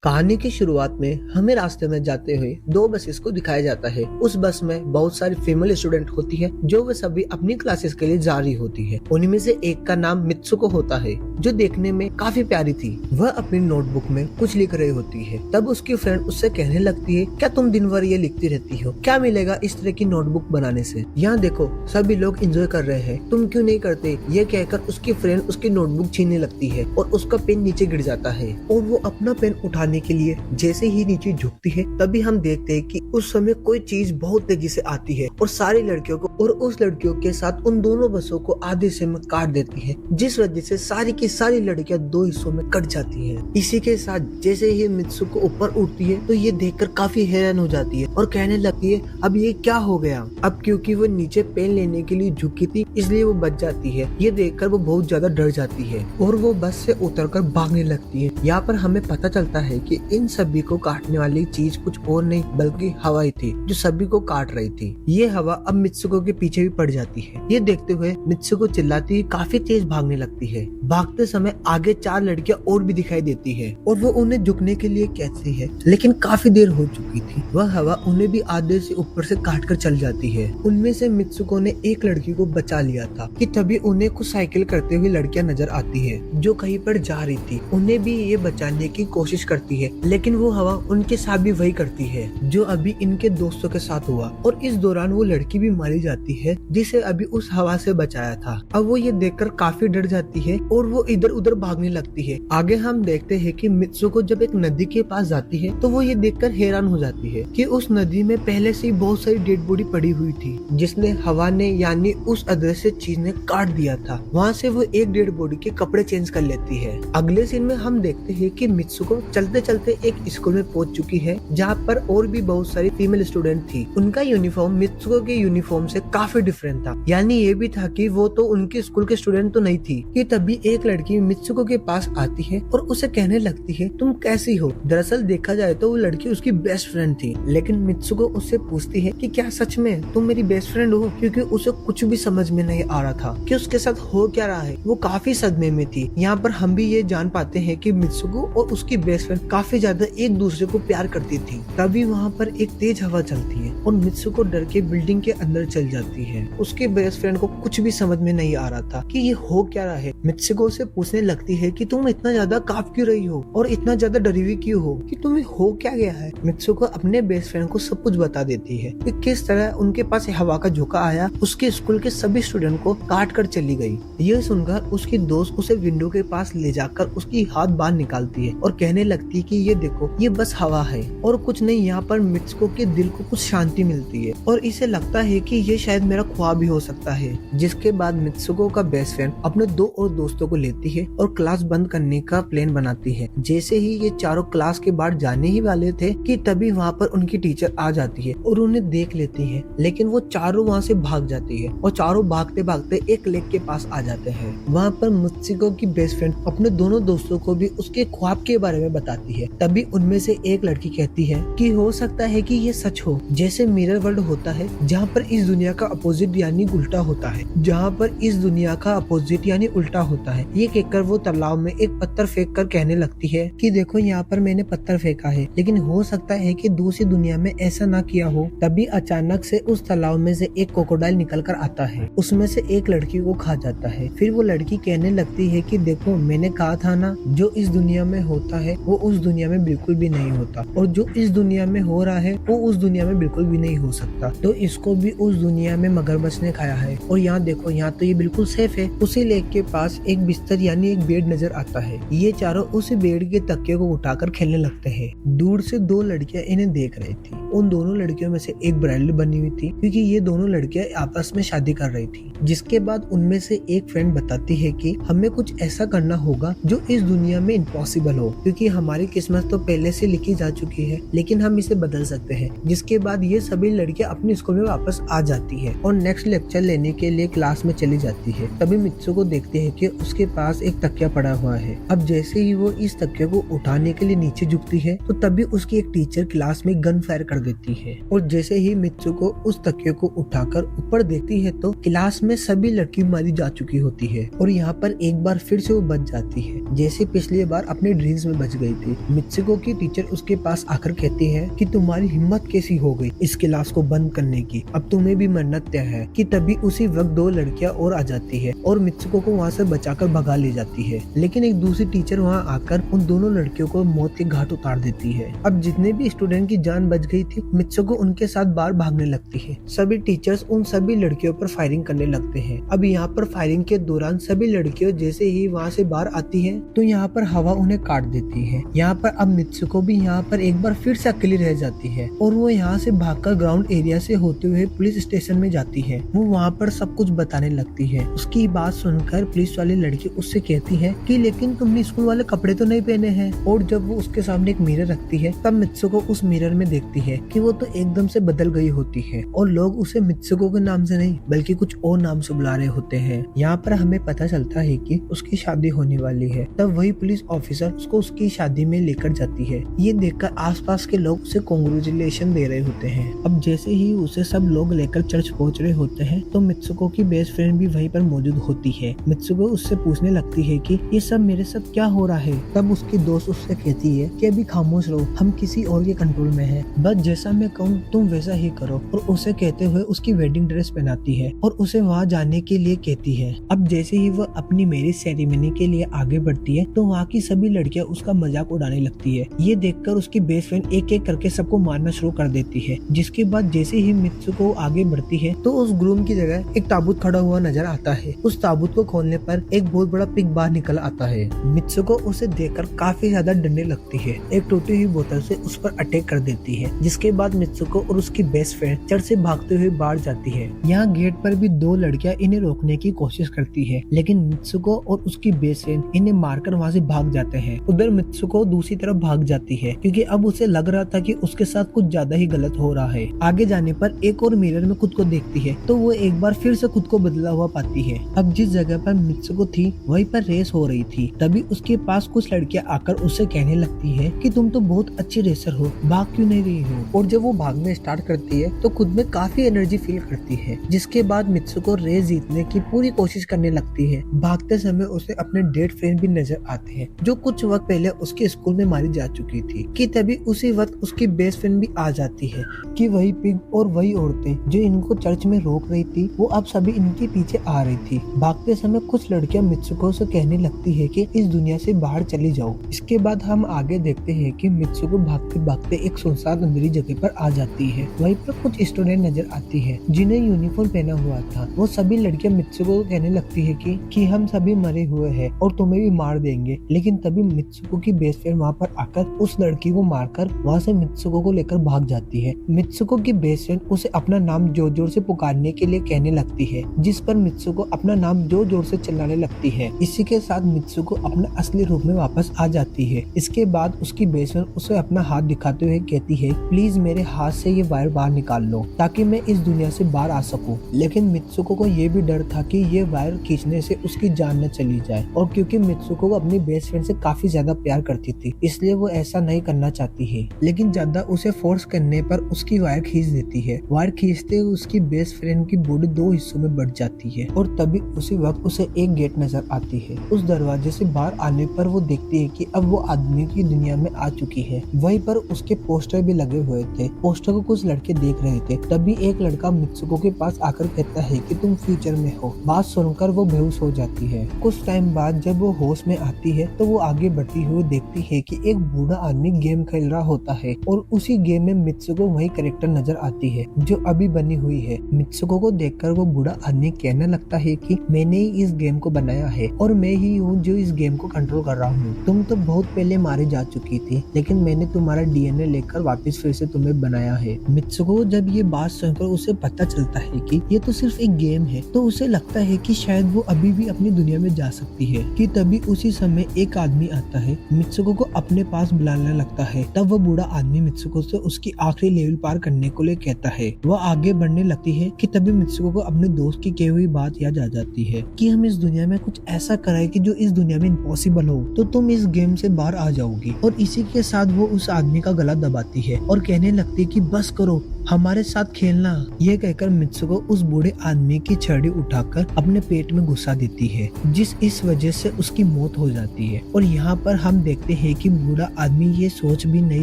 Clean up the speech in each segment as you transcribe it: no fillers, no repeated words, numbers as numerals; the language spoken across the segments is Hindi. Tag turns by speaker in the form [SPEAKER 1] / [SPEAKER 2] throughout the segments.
[SPEAKER 1] कहानी की शुरुआत में हमें रास्ते में जाते हुए दो बसेस को दिखाया जाता है। उस बस में बहुत सारी फीमेल स्टूडेंट होती है जो वे सभी अपनी क्लासेस के लिए जा रही होती है। उन्हीं में से एक का नाम मित्सुको होता है जो देखने में काफी प्यारी थी। वह अपनी नोटबुक में कुछ लिख रही होती है। तब उसकी फ्रेंड उससे कहने लगती है, क्या तुम दिन भर ये लिखती रहती हो? क्या मिलेगा इस तरह की नोटबुक बनाने से? यहाँ देखो सभी लोग एंजॉय कर रहे हैं, तुम क्यों नहीं करते? ये कहकर उसकी फ्रेंड उसकी नोटबुक छीनने लगती है और उसका पेन नीचे गिर जाता है और वो अपना पेन उठाने के लिए जैसे ही नीचे झुकती है तभी हम देखते हैं कि उस समय कोई चीज बहुत तेजी से आती है और सारी लड़कियों को और उस लड़कियों के साथ उन दोनों बसों को आधे से में काट देती है, जिस वजह से सारी की सारी लड़कियां दो हिस्सों में कट जाती हैं। इसी के साथ जैसे ही मित्सुको ऊपर उठती है तो ये देखकर काफी हैरान हो जाती है और कहने लगती है, अब ये क्या हो गया? अब क्योंकि वो नीचे पेन लेने के लिए झुकी थी इसलिए वो बच जाती है। ये देखकर वो बहुत ज्यादा डर जाती है और वो बस से उतरकर भागने लगती है। यहाँ पर हमें पता चलता है कि इन सभी को काटने वाली चीज कुछ और नहीं बल्कि हवा ही थी जो सभी को काट रही थी। ये हवा अब मित्सुको के पीछे भी पड़ जाती है। ये देखते हुए मित्सुको चिल्लाती हुई काफी तेज भागने लगती है। भागते समय आगे चार लड़कियां और भी दिखाई देती है और वो उन्हें झुकने के लिए कहती है, लेकिन काफी देर हो चुकी थी। वह हवा उन्हें भी आधे से ऊपर से काट कर चल जाती है। उनमें से मित्सुको ने एक लड़की को बचा लिया था कि तभी उन्हें कुछ साइकिल करते हुए लड़कियां नजर आती है जो कहीं पर जा रही थी। उन्हें भी ये बचाने की कोशिश करती है लेकिन वो हवा उनके साथ भी वही करती है जो अभी इनके दोस्तों के साथ हुआ और इस दौरान वो लड़की भी मारी जाती है जिसे अभी उस हवा से बचाया था। अब वो ये देखकर काफी डर जाती है और वो इधर उधर भागने लगती है। आगे हम देखते हैं कि मित्सुको जब एक नदी के पास जाती है तो वो ये देखकर हैरान हो जाती है कि उस नदी में पहले से ही बहुत सारी डेड बॉडी पड़ी हुई थी जिसने हवा ने यानी उस अदृश्य चीज ने काट दिया था। वहाँ से वो एक डेड बॉडी के कपड़े चेंज कर लेती है। अगले सीन में हम देखते हैं कि मित्सुको चलते चलते एक स्कूल में पहुंच चुकी है जहाँ पर और भी बहुत सारी फीमेल स्टूडेंट थी। उनका यूनिफॉर्म मित्सुको के यूनिफॉर्म से काफी डिफरेंट था, यानी ये भी था कि वो तो उनके स्कूल के स्टूडेंट तो नहीं थी। कि तभी एक लड़की मित्सुको के पास आती है और उसे कहने लगती है, तुम कैसी हो? दरअसल देखा जाए तो वो लड़की उसकी बेस्ट फ्रेंड थी, लेकिन मित्सुको उससे पूछती है कि क्या सच में तुम मेरी बेस्ट फ्रेंड हो? क्योंकि उसे कुछ भी समझ में नहीं आ रहा था कि उसके साथ हो क्या रहा है। वो काफी सदमे में थी। यहाँ पर हम भी ये जान पाते हैं कि मित्सुको और उसकी बेस्ट फ्रेंड काफी ज्यादा एक दूसरे को प्यार करती थी। तभी वहाँ पर एक तेज हवा चलती है और मित्सुको डर के बिल्डिंग के अंदर चल जाती है। उसके बेस्ट फ्रेंड को कुछ भी समझ में नहीं आ रहा था कि ये हो क्या रहा है। मित्सुको से पूछने लगती है कि तुम इतना ज्यादा कांप क्यों रही हो और इतना ज्यादा डरी हुई क्यों हो, कि तुम्हें हो क्या गया है? मित्सुको अपने बेस्ट फ्रेंड को सब कुछ बता देती है कि किस तरह उनके पास हवा का झोंका आया, उसके स्कूल के सभी स्टूडेंट को काट कर चली गई। यह सुनकर उसकी दोस्त उसे विंडो के पास ले जाकर उसकी हाथ बाहर निकालती है और कहने लगती है कि ये देखो ये बस हवा है और कुछ नहीं। यहाँ पर मित्सुको के दिल को कुछ शांति मिलती है और इसे लगता है कि ये शायद मेरा ख्वाब भी हो सकता है। जिसके बाद मित्सुको का बेस्ट फ्रेंड अपने दो और दोस्तों को लेती है और क्लास बंद करने का प्लान बनाती है। जैसे ही ये चारों क्लास के बाहर जाने ही वाले थे कि तभी वहाँ पर उनकी टीचर आ जाती है और उन्हें देख लेती है, लेकिन वो चारों वहाँ से भाग जाती है और चारों भागते भागते एक लेक के पास आ जाते हैं। वहाँ पर मित्सुको की बेस्ट फ्रेंड अपने दोनों दोस्तों को भी उसके ख्वाब के बारे में बताती है। तभी उनमें से एक लड़की कहती है कि हो सकता है कि ये सच हो, जैसे मिरर वर्ल्ड होता है जहाँ पर इस दुनिया का अपोजिट यानी उल्टा होता है, जहाँ पर इस दुनिया का अपोजिट यानी उल्टा होता है। ये कहकर वो तालाब में एक पत्थर फेंक कर कहने लगती है कि देखो यहाँ पर मैंने पत्थर फेंका है, लेकिन हो सकता है कि दूसरी दुनिया में ऐसा ना किया हो। तभी अचानक से उस तालाब में से एक क्रोकोडाइल निकल कर आता है, उसमें से एक लड़की को खा जाता है। फिर वो लड़की कहने लगती है कि देखो मैंने कहा था ना, जो इस दुनिया में होता है वो उस दुनिया में बिल्कुल भी नहीं होता और जो इस दुनिया में हो रहा है वो उस दुनिया में बिल्कुल भी नहीं हो सकता। तो इसको भी उस दुनिया में मगरमच्छ ने खाया है और यहाँ देखो यहाँ तो ये बिल्कुल सेफ है। उसी लेक के पास एक बिस्तर यानी एक बेड नजर आता है। ये चारों उसी बेड के तकिए को उठाकर खेलने लगते हैं। दूर से दो लड़कियां इन्हें देख रही थी। उन दोनों लड़कियों में से एक ब्राइडल बनी हुई थी क्योंकि ये दोनों लड़कियां आपस में शादी कर रही थी। जिसके बाद उनमें से एक फ्रेंड बताती है कि हमें कुछ ऐसा करना होगा जो इस दुनिया में इम्पॉसिबल हो, क्योंकि हमारी किस्मत तो पहले से लिखी जा चुकी है लेकिन हम इसे बदल सकते हैं। जिसके बाद ये सभी लड़कियां अपने स्कूल में वापस आ जाती है और नेक्स्ट लेक्चर लेने के लिए क्लास में चली जाती है। तभी मित्सुको देखते हैं कि उसके पास एक तकिया पड़ा हुआ है। अब जैसे ही वो इस तकिया को उठाने के लिए नीचे झुकती है तो तभी उसकी एक टीचर क्लास में गन फायर कर देती है और जैसे ही मित्सुको उस तकिया को उठाकर ऊपर देखती है तो क्लास में सभी लड़की मारी जा चुकी होती है और यहाँ पर एक बार फिर से वो बच जाती है, जैसे पिछली बार अपने ड्रीम्स में बच गई थी। थी। मित्सुको की टीचर उसके पास आकर कहती है कि तुम्हारी हिम्मत कैसी हो गई इस क्लास को बंद करने की, अब तुम्हें भी मरना तय है। कि तभी उसी वक्त दो लड़कियां और आ जाती है और मित्सुको को वहाँ से बचाकर भगा ले जाती है। लेकिन एक दूसरी टीचर वहाँ आकर उन दोनों लड़कियों को मौत के घाट उतार देती है। अब जितने भी स्टूडेंट की जान बच गई थी, मित्सुको उनके साथ बाहर भागने लगती है। सभी टीचर्स उन सभी लड़कियों पर फायरिंग करने लगते हैं। अब यहाँ पर फायरिंग के दौरान सभी लड़कियों जैसे ही वहाँ से बाहर आती है तो यहाँ पर हवा उन्हें काट देती है। यहाँ पर अब मित्सुको भी यहाँ पर एक बार फिर से अकेली रह जाती है और वो यहाँ से भागकर ग्राउंड एरिया से होते हुए पुलिस स्टेशन में जाती है। वो वहाँ पर सब कुछ बताने लगती है। उसकी बात सुनकर पुलिस वाली लड़की उससे कहती है कि लेकिन तुमने स्कूल वाले कपड़े तो नहीं पहने हैं। और जब वो उसके सामने एक मिरर रखती है तब मित्सुको उस मिरर में देखती है कि वो तो एकदम से बदल गई होती है और लोग उसे मित्सुको के नाम से नहीं बल्कि कुछ और नाम से बुला रहे होते हैं। यहाँ पर हमें पता चलता है कि उसकी शादी होने वाली है। तब वही पुलिस ऑफिसर उसको उसकी शादी में लेकर जाती है। ये देखकर आसपास के लोग उसे कांग्रेचुलेशन दे रहे होते हैं। अब जैसे ही उसे सब लोग लेकर चर्च पहुंच रहे होते हैं तो मित्सुको की बेस्ट फ्रेंड भी वहीं पर मौजूद होती है। मित्सुको उससे पूछने लगती है कि ये सब मेरे साथ क्या हो रहा है। तब उसकी दोस्त उससे कहती है कि अभी खामोश रहो, हम किसी और के कंट्रोल में हैं, बस जैसा मैं कहूँ तुम वैसा ही करो। और उसे कहते हुए उसकी वेडिंग ड्रेस पहनाती है और उसे वहाँ जाने के लिए कहती है। अब जैसे ही वह अपनी मैरिज सेरेमनी के लिए आगे बढ़ती है तो वहाँ की सभी लड़कियाँ उसका मजाक उड़ाने लगती है। ये देखकर उसकी बेस्ट फ्रेंड एक एक करके सबको मारना शुरू कर देती है। जिसके बाद जैसे ही मित्सुको आगे बढ़ती है तो उस ग्रूम की जगह एक ताबूत खड़ा हुआ नजर आता है। उस ताबूत को खोलने पर एक बहुत बड़ा पिग बाहर निकल आता है। मित्सुको उसे देखकर काफी ज्यादा डरने लगती है। एक टूटी हुई बोतल से उस पर अटैक कर देती है। जिसके बाद मित्सुको और उसकी बेस्ट फ्रेंड चर्च से भागते हुए बाहर जाती है। यहाँ गेट पर भी दो लड़कियां इन्हें रोकने की कोशिश करती है लेकिन मित्सुको और उसकी बेस्ट फ्रेंड इन्हें मारकर वहाँ से भाग जाते हैं। उधर मित्सुको दूसरी तरफ भाग जाती है क्योंकि अब उसे लग रहा था कि उसके साथ कुछ ज्यादा ही गलत हो रहा है। आगे जाने पर एक और मिरर में खुद को देखती है तो वो एक बार फिर से खुद को बदला हुआ पाती है। अब जिस जगह पर मित्सुको थी वहीं पर रेस हो रही थी। तभी उसके पास कुछ लड़कियां आकर उससे कहने लगती है कि तुम तो बहुत अच्छी रेसर हो, भाग क्यों नहीं रही हो। और जब वो भागने स्टार्ट करती है तो खुद में काफी एनर्जी फील करती है। जिसके बाद मित्सुको रेस जीतने की पूरी कोशिश करने लगती है। भागते समय उसे अपने डेड फ्रेंड भी नजर आते हैं जो कुछ वक्त पहले उसके स्कूल में मारी जा चुकी थी। कि तभी उसी वक्त उसकी बेस्ट फ्रेंड भी आ जाती है कि वही पिग और वही औरतें जो इनको चर्च में रोक रही थी वो अब सभी इनके पीछे आ रही थी। भागते समय कुछ लड़कियां मित्सुको से कहने लगती है कि इस दुनिया से बाहर चली जाओ। इसके बाद हम आगे देखते हैं कि मित्सुको भागते भागते एक सुनसान अंधेरी जगह पर आ जाती है। वहीं पर कुछ स्टूडेंट नजर आती है जिन्हें यूनिफॉर्म पहना हुआ था। वो सभी लड़कियां मित्सुको को कहने लगती है कि हम सभी मरे हुए हैं और तुम्हें भी मार देंगे। लेकिन तभी मित्सुको की बेस्ट फ्रेंड वहाँ पर आकर उस लड़की को मारकर वहाँ से मित्सुको को लेकर भाग जाती है। मित्सुको की बेस्ट फ्रेंड उसे अपना नाम जोर जोर से पुकारने के लिए कहने लगती है जिस पर मित्सुको अपना नाम जोर जोर से चिल्लाने लगती है। इसी के साथ मित्सुको अपने असली रूप में वापस आ जाती है। इसके बाद उसकी बेस्ट फ्रेंड उसे अपना हाथ दिखाते हुए कहती है प्लीज मेरे हाथ से ये वायर बाहर निकाल लो ताकि मैं इस दुनिया से बाहर आ सकूं। लेकिन मित्सुको को ये भी डर था कि ये वायर खींचने से उसकी जान न चली जाए और क्योंकि मित्सुको को अपनी बेस्ट फ्रेंड से काफी ज्यादा प्यार करती थी इसलिए वो ऐसा नहीं करना चाहती है। लेकिन ज्यादा उसे फोर्स करने पर उसकी वायर खींच देती है। वायर खींचते हुए उसकी बेस्ट फ्रेंड की बॉडी दो हिस्सों में बढ़ जाती है और तभी उसी वक्त उसे एक गेट नजर आती है। उस दरवाजे से बाहर आने पर वो देखती है कि अब वो आदमी की दुनिया में आ चुकी है। वहीं पर उसके पोस्टर भी लगे हुए थे। पोस्टर को कुछ लड़के देख रहे थे। तभी एक लड़का मित्सुको के पास आकर कहता है कि तुम फ्यूचर में हो। बात सुनकर वो बेहोश हो जाती है। कुछ टाइम बाद जब वो होश में आती है तो वो आगे बढ़ती हुई देखती है कि एक बूढ़ा आदमी गेम खेल रहा होता है और उसी गेम में मित्सुको वही कैरेक्टर नजर आती है जो अभी बनी हुई है। मित्सुको को देखकर वो बूढ़ा आदमी कहने लगता है कि मैंने ही इस गेम को बनाया है और मैं ही हूँ जो इस गेम को कंट्रोल कर रहा हूँ। तुम तो बहुत पहले मारी जा चुकी थी लेकिन मैंने तुम्हारा डीएनए लेकर वापस फिर से तुम्हें बनाया है। मित्सुको जब ये बात सुनकर उसे पता चलता है कि ये तो सिर्फ एक गेम है तो उसे लगता है कि शायद वो अभी भी अपनी दुनिया में जा सकती है। कि तभी उसी समय एक आदमी आता है, मित्सुको को अपने पास बुलाने लगता है। तब वो बूढ़ा आदमी मित्सुको से उसकी आखिरी लेवल पार करने को लिए कहता है। वह आगे बढ़ने लगती है कि तभी मित्सुको को अपने दोस्त की कही हुई बात याद आ जाती है कि हम इस दुनिया में कुछ ऐसा कराए कि जो इस दुनिया में इम्पॉसिबल हो तो तुम इस गेम से बाहर आ जाओगी। और इसी के साथ वो उस आदमी का गला दबाती है और कहने लगती है कि बस करो, हमारे साथ खेलना। ये कहकर मित्सुको उस बूढ़े आदमी की छड़ी उठाकर अपने पेट में घुसा देती है जिस इस वजह से उसकी मौत हो जाती है। और यहाँ पर हम देखते है कि बूढ़ा आदमी ये सोच भी नहीं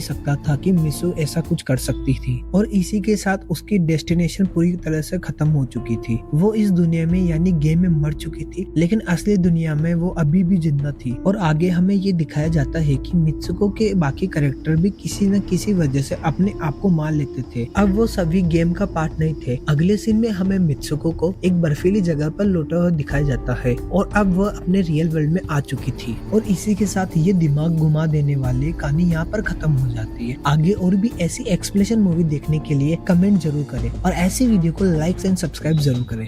[SPEAKER 1] सकता था कि मिसू ऐसा कुछ कर सकती थी और इसी के साथ उसकी डेस्टिनेशन पूरी तरह से खत्म हो चुकी थी। वो इस दुनिया में यानी गेम में मर चुकी थी, लेकिन असली दुनिया में वो अभी भी जिंदा थी। और आगे हमें ये दिखाया जाता है कि मित्सुको के बाकी कैरेक्टर भी किसी न किसी वजह से अपने आप को मार लेते थे। अब वो सभी गेम का पार्ट नहीं थे। अगले सीन में हमें मित्सुको को एक बर्फीली जगह पर लौटा हुआ दिखाया जाता है और अब वह अपने रियल वर्ल्ड में आ चुकी थी। और इसी के साथ ये दिमाग घुमा देने वाली कहानी यहाँ पर खत्म हो जाती है। आगे और भी ऐसी एक्सप्लेनेशन मूवी देखने के लिए कमेंट जरूर करें और ऐसी वीडियो को लाइक एंड सब्सक्राइब जरूर करें।